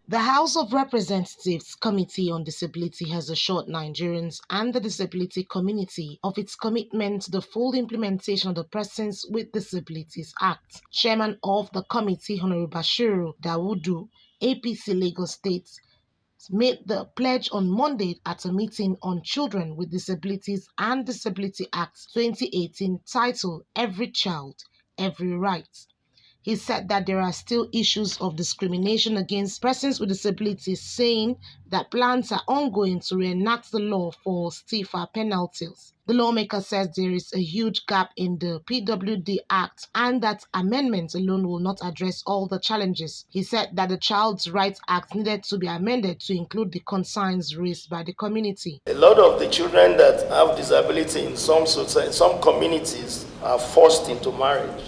The House of Representatives Committee on Disability has assured Nigerians and the disability community of its commitment to the full implementation of the Persons with Disabilities Act. Chairman of the committee, Honorable Bashiru Dawudu, APC Lagos State, made the pledge on Monday at a meeting on Children with Disabilities and Disability Act 2018 titled Every Child, Every Right. He said that there are still issues of discrimination against persons with disabilities, saying that plans are ongoing to reenact the law for stiffer penalties. The lawmaker says there is a huge gap in the PWD Act and that amendments alone will not address all the challenges. He said that the Child's Rights Act needed to be amended to include the concerns raised by the community. A lot of the children that have disability in some communities are forced into marriage.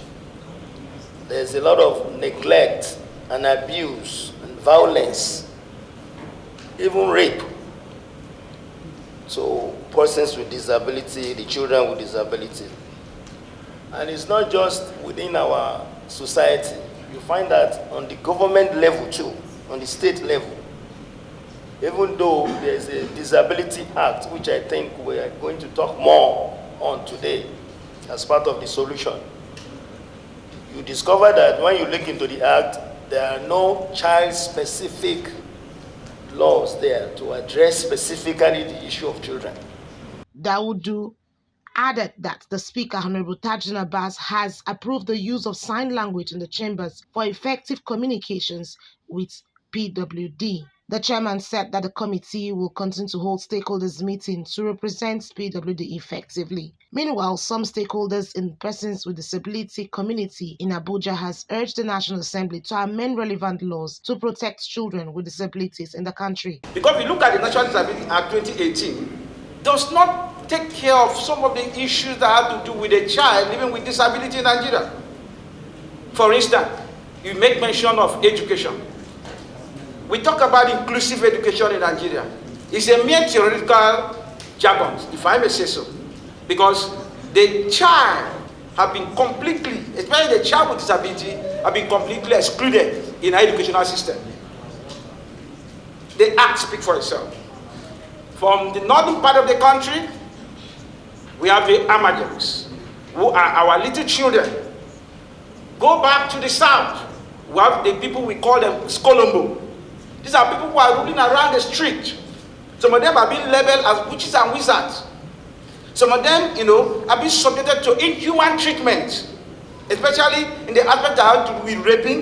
There's a lot of neglect and abuse and violence, even rape. So persons with disability, the children with disability. And it's not just within our society. You find that on the government level too, on the state level. Even though there's a Disability Act, which I think we are going to talk more on today as part of the solution. You discover that when you look into the Act, there are no child-specific laws there to address specifically the issue of children. Dawudu added that the Speaker, Honorable Tajudeen Abbas, has approved the use of sign language in the chambers for effective communications with PWD. The chairman said that the committee will continue to hold stakeholders meetings to represent PWD effectively. Meanwhile, some stakeholders in persons with disability community in Abuja has urged the National Assembly to amend relevant laws to protect children with disabilities in the country. Because if you look at the National Disability Act 2018, does not take care of some of the issues that have to do with a child living with disability in Nigeria. For instance, you make mention of education. We talk about inclusive education in Nigeria. It's a mere theoretical jargon, if I may say so, because the child have been completely, especially the child with disability, have been completely excluded in our educational system. The Act speaks for itself. From the northern part of the country, we have the Amajams, who are our little children. Go back to the south, we have the people we call them Skolombo. These are people who are ruling around the street. Some of them are being labeled as witches and wizards. Some of them, are being subjected to inhuman treatment, especially in the aspect that have to do with raping,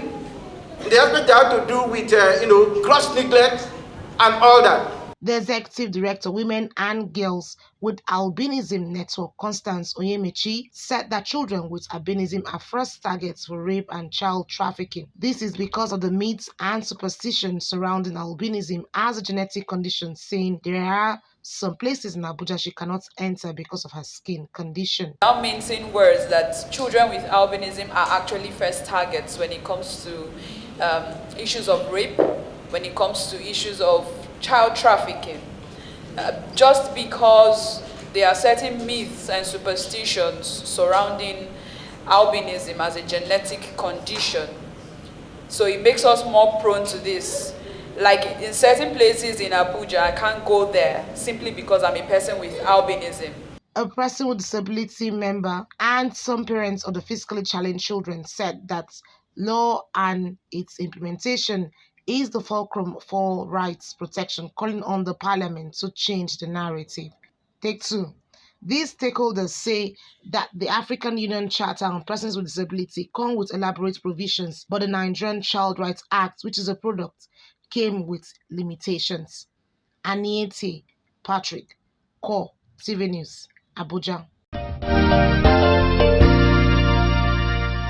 in the aspect that have to do with, gross neglect and all that. The Executive Director, Women and Girls with Albinism Network, Constance Onyemechi, said that children with albinism are first targets for rape and child trafficking. This is because of the myths and superstitions surrounding albinism as a genetic condition, saying there are some places in Abuja she cannot enter because of her skin condition. Now mincing words that children with albinism are actually first targets when it comes to issues of rape, when it comes to issues of child trafficking, just because there are certain myths and superstitions surrounding albinism as a genetic condition. So it makes us more prone to this. Like in certain places in Abuja, I can't go there simply because I'm a person with albinism. A person with disability member and some parents of the physically challenged children said that law and its implementation is the fulcrum for rights protection, calling on the parliament to change the narrative. Take two. These stakeholders say that the African Union Charter on Persons with Disability come with elaborate provisions, but the Nigerian Child Rights Act, which is a product, came with limitations. Aniete Patrick, Core TV News, Abuja.